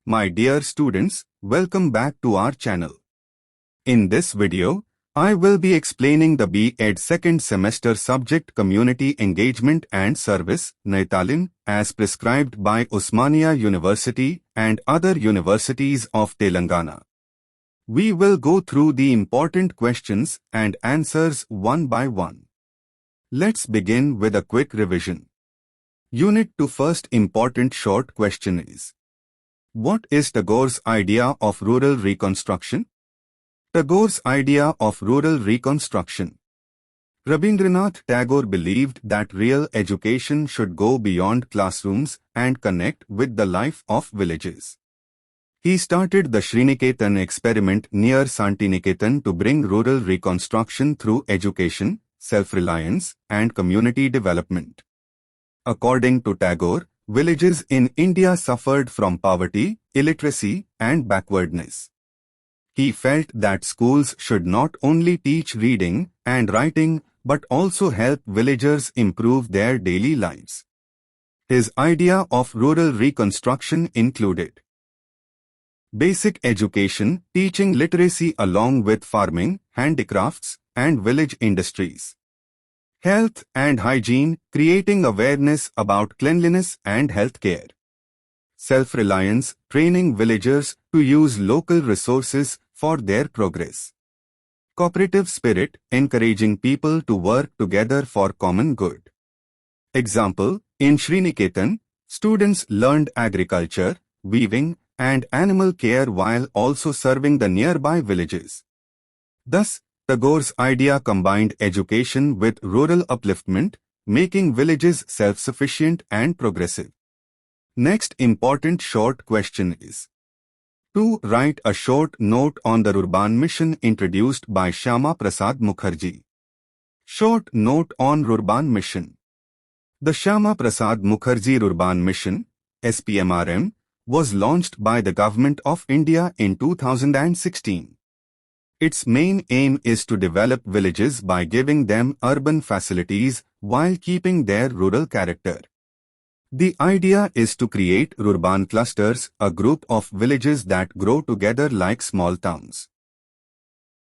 My dear students, welcome back to our channel. In this video, I will be explaining the B.Ed second semester subject Community Engagement and Service, Nai-Talim, as prescribed by Osmania University and other universities of Telangana. We will go through the important questions and answers one by one. Let's begin with a quick revision. Unit 2 first important short question is: what is Tagore's idea of rural reconstruction? Tagore's idea of rural reconstruction. Rabindranath Tagore believed that real education should go beyond classrooms and connect with the life of villages. He started the Sriniketan experiment near Santiniketan to bring rural reconstruction through education, self-reliance, and community development. According to Tagore, villages in India suffered from poverty, illiteracy, and backwardness. He felt that schools should not only teach reading and writing but also help villagers improve their daily lives. His idea of rural reconstruction included basic education, teaching literacy along with farming, handicrafts, and village industries. Health and hygiene, creating awareness about cleanliness and health care. Self-reliance, training villagers to use local resources for their progress. Cooperative spirit, encouraging people to work together for common good. Example, in Sriniketan, students learned agriculture, weaving, and animal care while also serving the nearby villages. Thus, Tagore's idea combined education with rural upliftment, making villages self-sufficient and progressive. Next important short question is: to write a short note on the Rurban mission introduced by Shyama Prasad Mukherjee. Short note on Rurban mission. The Shyama Prasad Mukherjee Rurban mission, SPMRM, was launched by the Government of India in 2016. Its main aim is to develop villages by giving them urban facilities while keeping their rural character. The idea is to create Rurban clusters, a group of villages that grow together like small towns.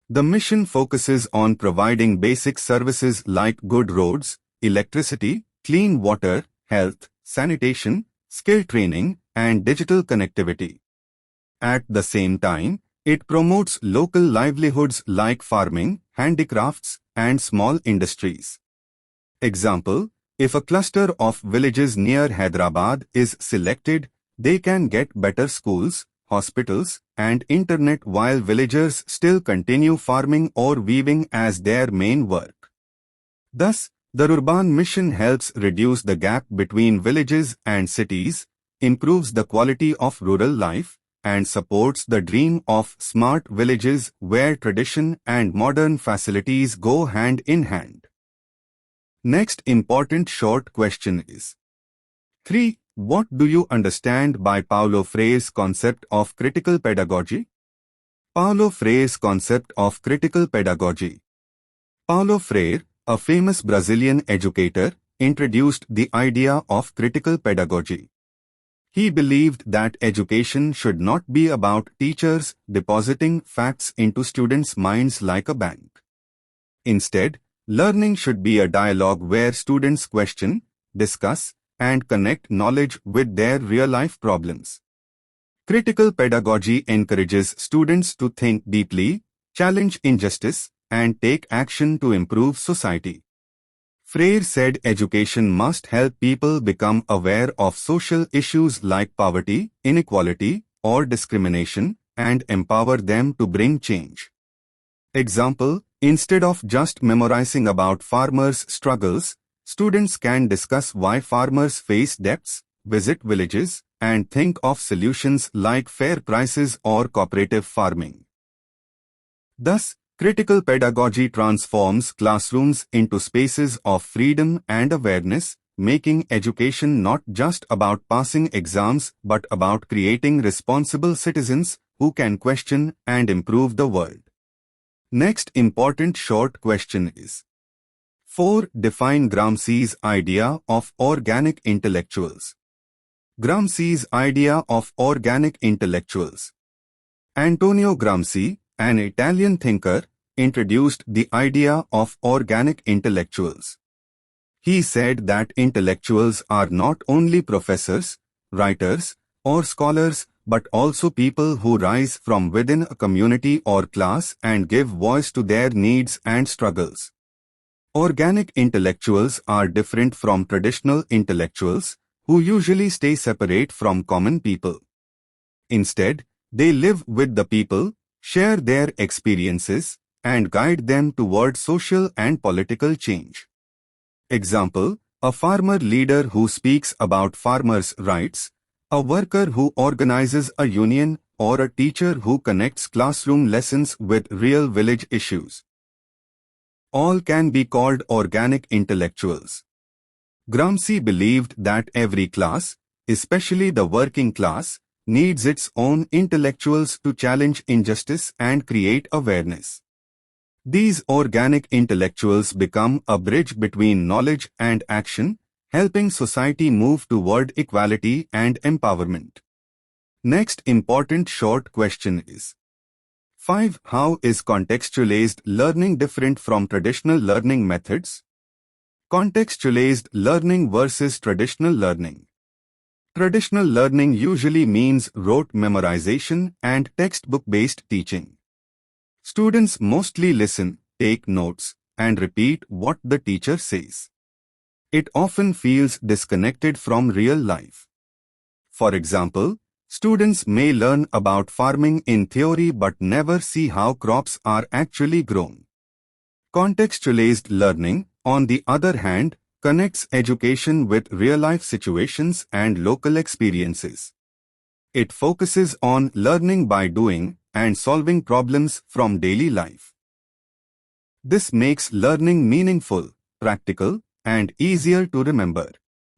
The mission focuses on providing basic services like good roads, electricity, clean water, health, sanitation, skill training, and digital connectivity. At the same time, it promotes local livelihoods like farming, handicrafts, and small industries. Example, if a cluster of villages near Hyderabad is selected, they can get better schools, hospitals, and internet while villagers still continue farming or weaving as their main work. Thus, the Rurban mission helps reduce the gap between villages and cities, improves the quality of rural life, and supports the dream of smart villages where tradition and modern facilities go hand in hand. Next important short question is: 3. What do you understand by Paulo Freire's concept of critical pedagogy? Paulo Freire's concept of critical pedagogy. Paulo Freire, a famous Brazilian educator, introduced the idea of critical pedagogy. He believed that education should not be about teachers depositing facts into students' minds like a bank. Instead, learning should be a dialogue where students question, discuss, and connect knowledge with their real-life problems. Critical pedagogy encourages students to think deeply, challenge injustice, and take action to improve society. Freire said education must help people become aware of social issues like poverty, inequality, or discrimination, and empower them to bring change. Example, instead of just memorizing about farmers' struggles, students can discuss why farmers face debts, visit villages, and think of solutions like fair prices or cooperative farming. Thus, critical pedagogy transforms classrooms into spaces of freedom and awareness, making education not just about passing exams but about creating responsible citizens who can question and improve the world. Next important short question is: 4. Define Gramsci's idea of organic intellectuals. Gramsci's idea of organic intellectuals. Antonio Gramsci, an Italian thinker, introduced the idea of organic intellectuals. He said that intellectuals are not only professors, writers, or scholars, but also people who rise from within a community or class and give voice to their needs and struggles. Organic intellectuals are different from traditional intellectuals, who usually stay separate from common people. Instead, they live with the people, share their experiences, and guide them toward social and political change. Example, a farmer leader who speaks about farmers' rights, a worker who organizes a union, or a teacher who connects classroom lessons with real village issues. All can be called organic intellectuals. Gramsci believed that every class, especially the working class, needs its own intellectuals to challenge injustice and create awareness. These organic intellectuals become a bridge between knowledge and action, helping society move toward equality and empowerment. Next important short question is 5. How is contextualized learning different from traditional learning methods? Contextualized learning versus traditional learning. Traditional learning usually means rote memorization and textbook-based teaching. Students mostly listen, take notes, and repeat what the teacher says. It often feels disconnected from real life. For example, students may learn about farming in theory but never see how crops are actually grown. Contextualized learning, on the other hand, connects education with real-life situations and local experiences. It focuses on learning by doing and solving problems from daily life. This makes learning meaningful, practical, and easier to remember.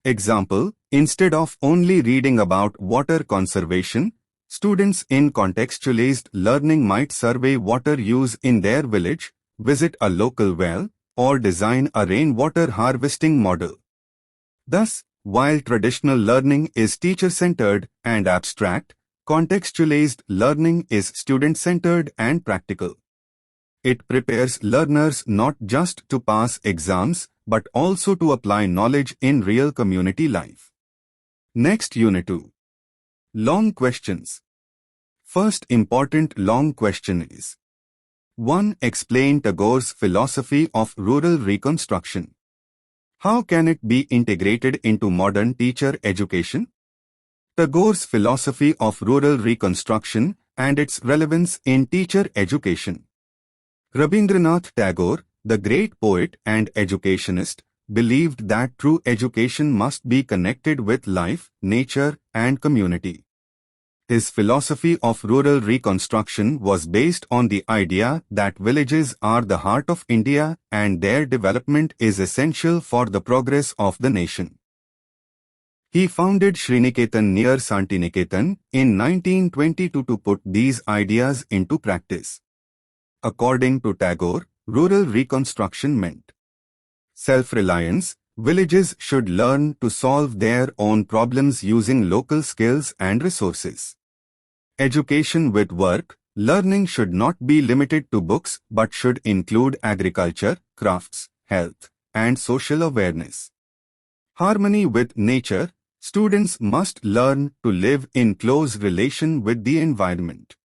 Example, instead of only reading about water conservation, students in contextualized learning might survey water use in their village, visit a local well, or design a rainwater harvesting model. Thus, while traditional learning is teacher-centered and abstract, contextualized learning is student-centered and practical. It prepares learners not just to pass exams, but also to apply knowledge in real community life. Next Unit 2. Long questions. First important long question is 1. Explain Tagore's philosophy of rural reconstruction. How can it be integrated into modern teacher education? Tagore's philosophy of rural reconstruction and its relevance in teacher education. Rabindranath Tagore, the great poet and educationist, believed that true education must be connected with life, nature, and community. His philosophy of rural reconstruction was based on the idea that villages are the heart of India and their development is essential for the progress of the nation. He founded Sriniketan near Santiniketan in 1922 to put these ideas into practice. According to Tagore, rural reconstruction meant self-reliance. Villages should learn to solve their own problems using local skills and resources. Education with work. Learning should not be limited to books but should include agriculture, crafts, health, and social awareness. Harmony with nature. Students must learn to live in close relation with the environment.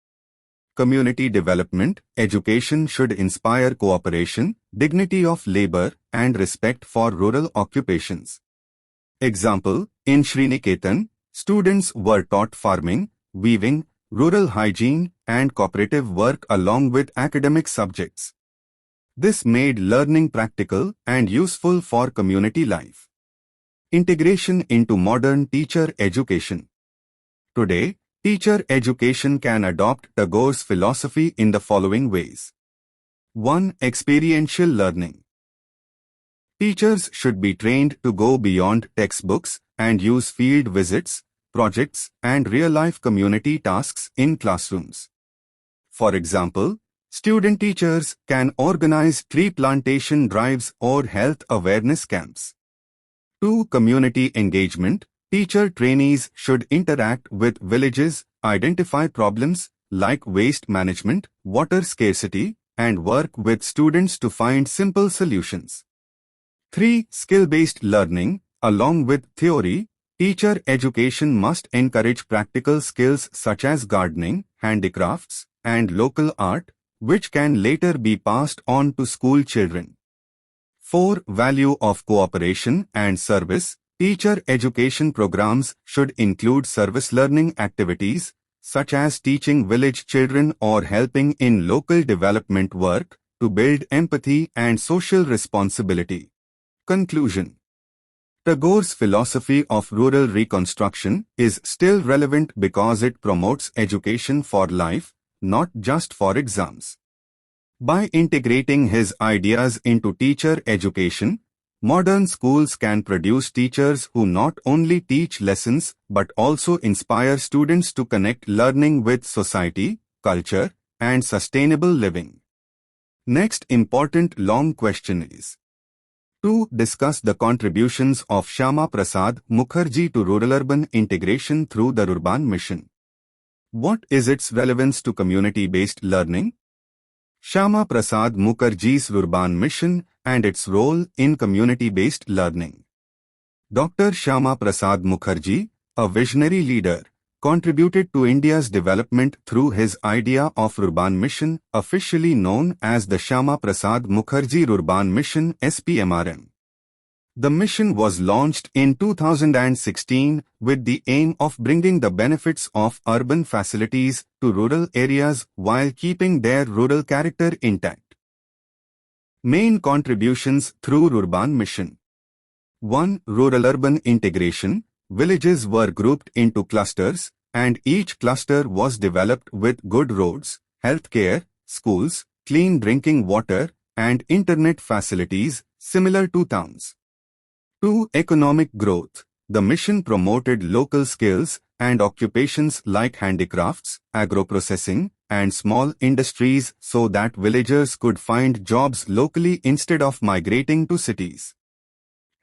Community development. Education should inspire cooperation, dignity of labor, and respect for rural occupations. Example, in Sriniketan, students were taught farming, weaving, rural hygiene, and cooperative work along with academic subjects. This made learning practical and useful for community life. Integration into modern teacher education. Today, teacher education can adopt Tagore's philosophy in the following ways. 1. Experiential learning. Teachers should be trained to go beyond textbooks and use field visits, projects, and real-life community tasks in classrooms. For example, student teachers can organize tree plantation drives or health awareness camps. 2. Community engagement. Teacher trainees should interact with villages, identify problems like waste management, water scarcity, and work with students to find simple solutions. 3. Skill-based learning. Along with theory, teacher education must encourage practical skills such as gardening, handicrafts, and local art, which can later be passed on to school children. 4. Value of cooperation and service. Teacher education programs should include service learning activities, such as teaching village children or helping in local development work, to build empathy and social responsibility. Conclusion. Tagore's philosophy of rural reconstruction is still relevant because it promotes education for life, not just for exams. By integrating his ideas into teacher education, modern schools can produce teachers who not only teach lessons but also inspire students to connect learning with society, culture, and sustainable living. Next important long question is: to discuss the contributions of Shyama Prasad Mukherjee to rural-urban integration through the Rurban mission. What is its relevance to community-based learning? Shyama Prasad Mukherjee's Rurban mission and its role in community-based learning. Dr. Shyama Prasad Mukherjee, a visionary leader, contributed to India's development through his idea of Rurban mission, officially known as the Shyama Prasad Mukherjee Rurban Mission (SPMRM). The mission was launched in 2016 with the aim of bringing the benefits of urban facilities to rural areas while keeping their rural character intact. Main contributions through Rurban mission. 1. Rural-urban integration. Villages were grouped into clusters, and each cluster was developed with good roads, healthcare, schools, clean drinking water, and internet facilities similar to towns. 2. Economic growth. The mission promoted local skills and occupations like handicrafts, agro-processing, and small industries so that villagers could find jobs locally instead of migrating to cities.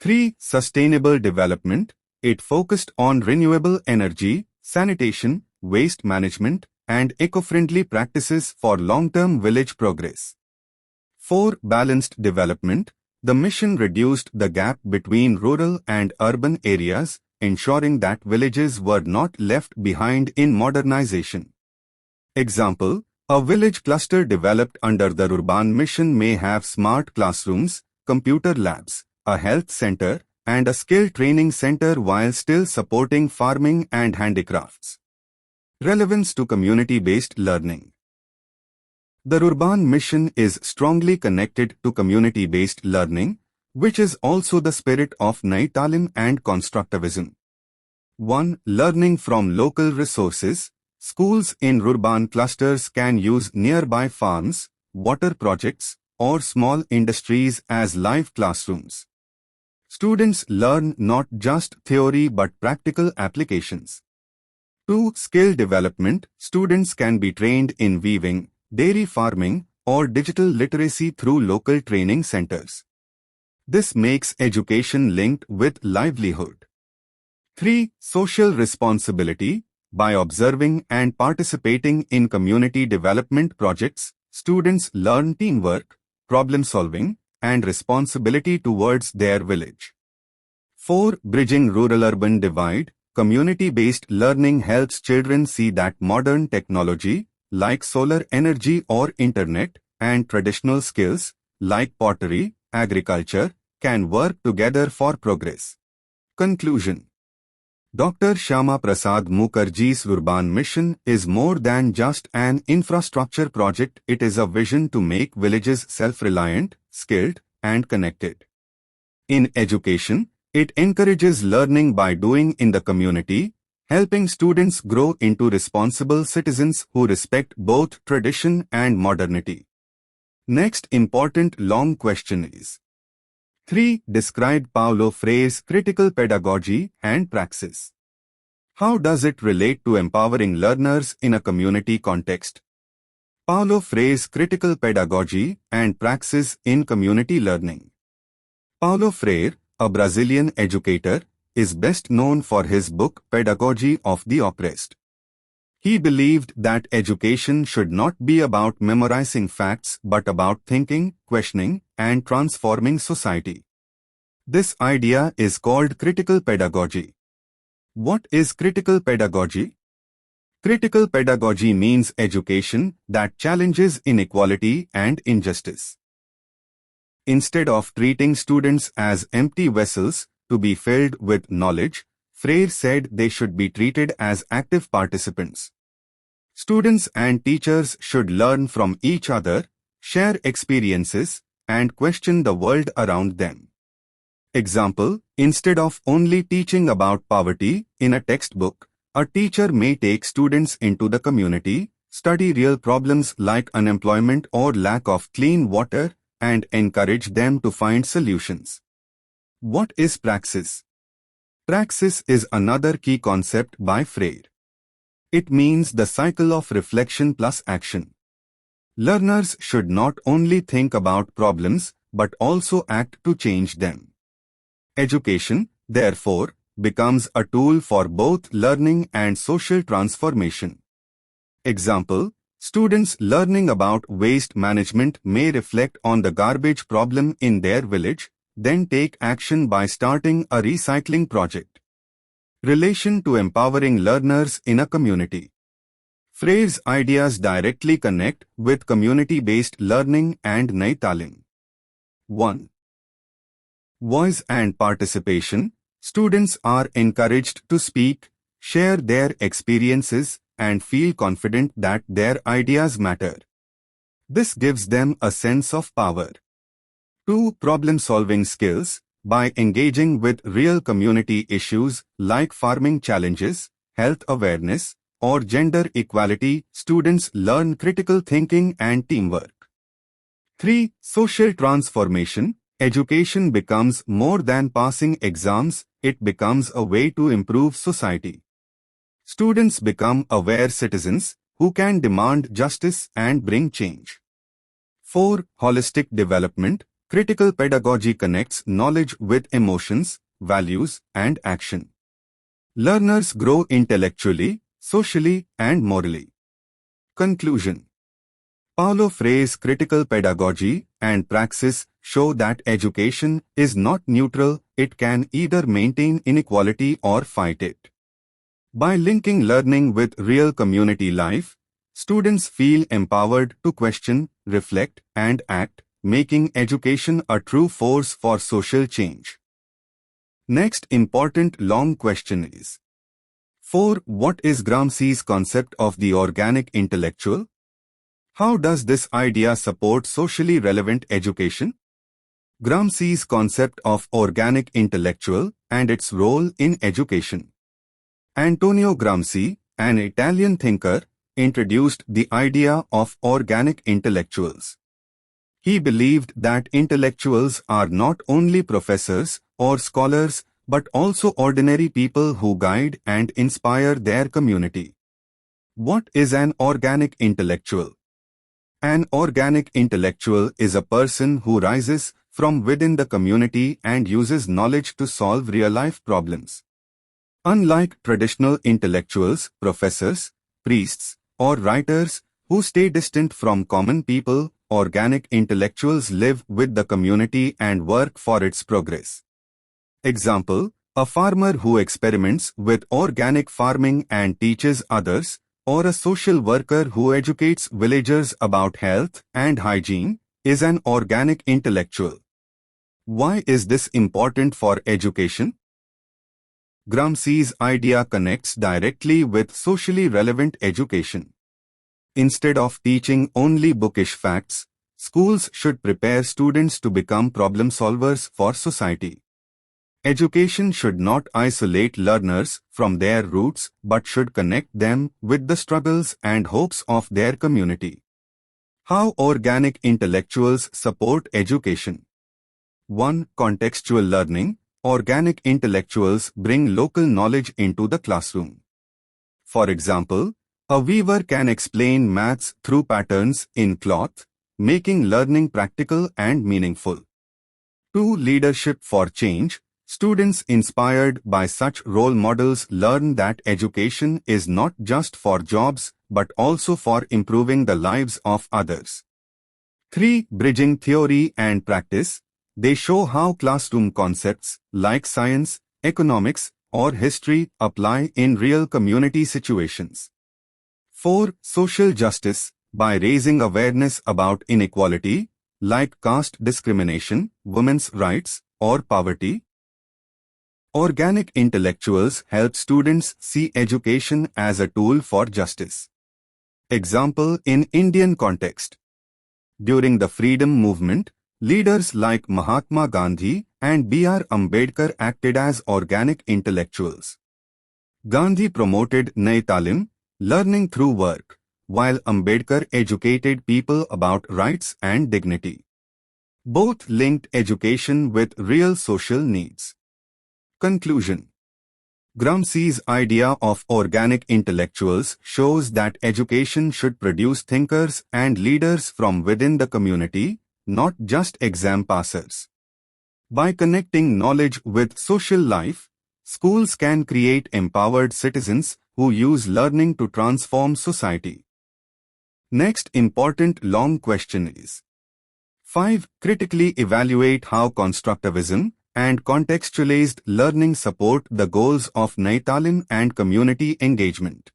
3. Sustainable development. It focused on renewable energy, sanitation, waste management, and eco-friendly practices for long-term village progress. 4. Balanced development. The mission reduced the gap between rural and urban areas, ensuring that villages were not left behind in modernization. Example: a village cluster developed under the Rurban mission may have smart classrooms, computer labs, a health center, and a skill training center while still supporting farming and handicrafts. Relevance to community-based learning. The Rurban mission is strongly connected to community-based learning, which is also the spirit of Nai-Talim and Constructivism. 1. Learning from local resources. Schools in Rurban clusters can use nearby farms, water projects, or small industries as live classrooms. Students learn not just theory but practical applications. 2. Skill development. Students can be trained in weaving, dairy farming, or digital literacy through local training centers. This makes education linked with livelihood. 3. Social responsibility. By observing and participating in community development projects, students learn teamwork, problem-solving, and responsibility towards their village. 4. Bridging rural-urban divide. Community-based learning helps children see that modern technology, like solar energy or internet, and traditional skills, like pottery, agriculture, can work together for progress. Conclusion. Dr. Shyama Prasad Mukherjee's Rurban mission is more than just an infrastructure project. It is a vision to make villages self-reliant, skilled, and connected. In education, it encourages learning by doing in the community, helping students grow into responsible citizens who respect both tradition and modernity. Next important long question is: 3. Describe Paulo Freire's critical pedagogy and praxis. How does it relate to empowering learners in a community context? Paulo Freire's critical pedagogy and praxis in community learning. Paulo Freire, a Brazilian educator, is best known for his book Pedagogy of the Oppressed. He believed that education should not be about memorizing facts but about thinking, questioning, and transforming society. This idea is called critical pedagogy. What is critical pedagogy? Critical pedagogy means education that challenges inequality and injustice. Instead of treating students as empty vessels to be filled with knowledge, Freire said they should be treated as active participants. Students and teachers should learn from each other, share experiences, and question the world around them. Example, instead of only teaching about poverty in a textbook, a teacher may take students into the community, study real problems like unemployment or lack of clean water, and encourage them to find solutions. What is praxis? Praxis is another key concept by Freire. It means the cycle of reflection plus action. Learners should not only think about problems but also act to change them. Education, therefore, becomes a tool for both learning and social transformation. Example, students learning about waste management may reflect on the garbage problem in their village, then take action by starting a recycling project. Relation to empowering learners in a community. Freire's ideas directly connect with community-based learning and Nai-Talim. 1. Voice and participation. Students are encouraged to speak, share their experiences, and feel confident that their ideas matter. This gives them a sense of power. 2. Problem-solving skills. By engaging with real community issues like farming challenges, health awareness, or gender equality, students learn critical thinking and teamwork. 3. Social transformation. Education becomes more than passing exams, it becomes a way to improve society. Students become aware citizens who can demand justice and bring change. 4. Holistic development. Critical pedagogy connects knowledge with emotions, values, and action. Learners grow intellectually, socially, and morally. Conclusion. Paulo Freire's critical pedagogy and praxis show that education is not neutral, it can either maintain inequality or fight it. By linking learning with real community life, students feel empowered to question, reflect, and act, making education a true force for social change. Next important long question is 4. What is Gramsci's concept of the organic intellectual? How does this idea support socially relevant education? Gramsci's concept of organic intellectual and its role in education. Antonio Gramsci, an Italian thinker, introduced the idea of organic intellectuals. He believed that intellectuals are not only professors or scholars but also ordinary people who guide and inspire their community. What is an organic intellectual? An organic intellectual is a person who rises from within the community and uses knowledge to solve real-life problems. Unlike traditional intellectuals, professors, priests, or writers who stay distant from common people, organic intellectuals live with the community and work for its progress. Example, a farmer who experiments with organic farming and teaches others, or a social worker who educates villagers about health and hygiene, is an organic intellectual. Why is this important for education? Gramsci's idea connects directly with socially relevant education. Instead of teaching only bookish facts, schools should prepare students to become problem solvers for society. Education should not isolate learners from their roots but should connect them with the struggles and hopes of their community. How organic intellectuals support education? 1. Contextual learning. Organic intellectuals bring local knowledge into the classroom. For example, a weaver can explain maths through patterns in cloth, making learning practical and meaningful. 2. Leadership for change. Students inspired by such role models learn that education is not just for jobs but also for improving the lives of others. 3. Bridging theory and practice. They show how classroom concepts like science, economics, or history apply in real community situations. 4. Social justice. By raising awareness about inequality, like caste discrimination, women's rights, or poverty. Organic intellectuals help students see education as a tool for justice. Example in Indian context. During the freedom movement, leaders like Mahatma Gandhi and B.R. Ambedkar acted as organic intellectuals. Gandhi promoted Nai-Talim, learning through work, while Ambedkar educated people about rights and dignity. Both linked education with real social needs. Conclusion. Gramsci's idea of organic intellectuals shows that education should produce thinkers and leaders from within the community, not just exam passers. By connecting knowledge with social life, schools can create empowered citizens who use learning to transform society. Next important long question is 5. Critically evaluate how constructivism and contextualized learning support the goals of Nai-Talim and community engagement.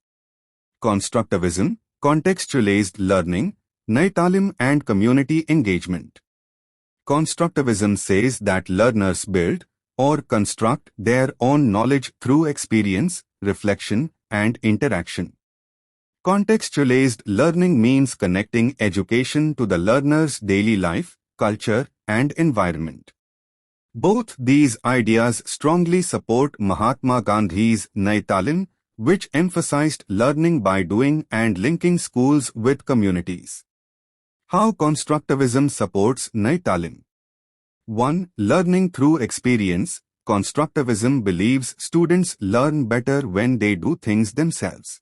Constructivism, contextualized learning, Nai-Talim and community engagement. Constructivism says that learners build or construct their own knowledge through experience, reflection, and interaction. Contextualized learning means connecting education to the learner's daily life, culture, and environment. Both these ideas strongly support Mahatma Gandhi's Nai-Talim, which emphasized learning by doing and linking schools with communities. How constructivism supports Nai-Talim. 1. Learning through experience. Constructivism believes students learn better when they do things themselves.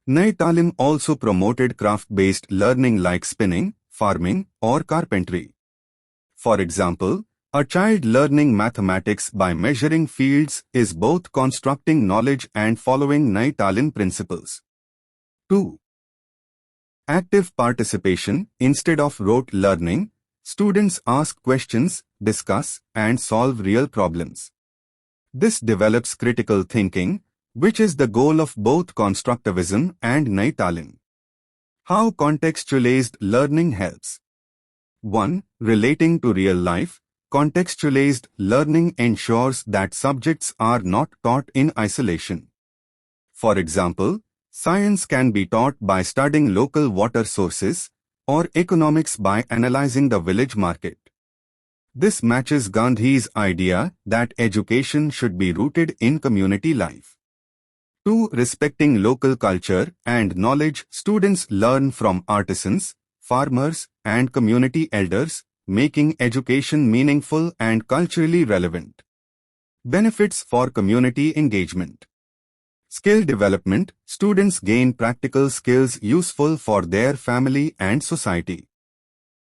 Nai-Talim also promoted craft-based learning like spinning, farming, or carpentry. For example, a child learning mathematics by measuring fields is both constructing knowledge and following Nai-Talim principles. 2. Active participation. Instead of rote learning, students ask questions, discuss, and solve real problems. This develops critical thinking, which is the goal of both constructivism and Nai-Talim. How contextualized learning helps. 1. Relating to real life. Contextualized learning ensures that subjects are not taught in isolation. For example, science can be taught by studying local water sources, or economics by analyzing the village market. This matches Gandhi's idea that education should be rooted in community life. 2. Respecting local culture and knowledge. Students learn from artisans, farmers, and community elders, making education meaningful and culturally relevant. Benefits for community engagement. Skill development. Students gain practical skills useful for their family and society.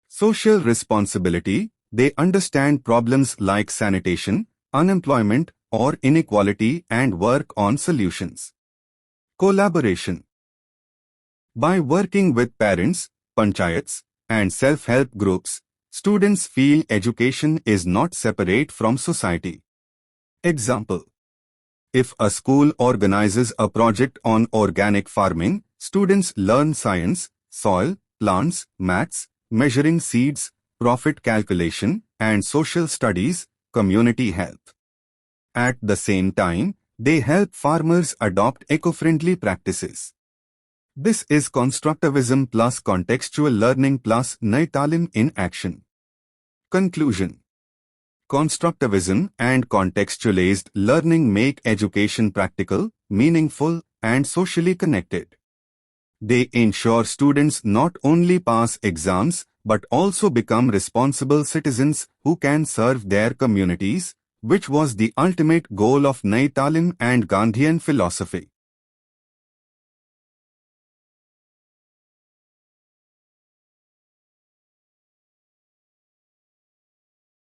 Social responsibility. They understand problems like sanitation, unemployment, or inequality and work on solutions. Collaboration. By working with parents, panchayats, and self-help groups, students feel education is not separate from society. Example. If a school organizes a project on organic farming, students learn science, soil, plants, maths, measuring seeds, profit calculation, and social studies, community health. At the same time, they help farmers adopt eco-friendly practices. This is constructivism plus contextual learning plus Nai-Talim in action. Conclusion. Constructivism and contextualized learning make education practical, meaningful, and socially connected. They ensure students not only pass exams but also become responsible citizens who can serve their communities, which was the ultimate goal of Nai-Talim and Gandhian philosophy.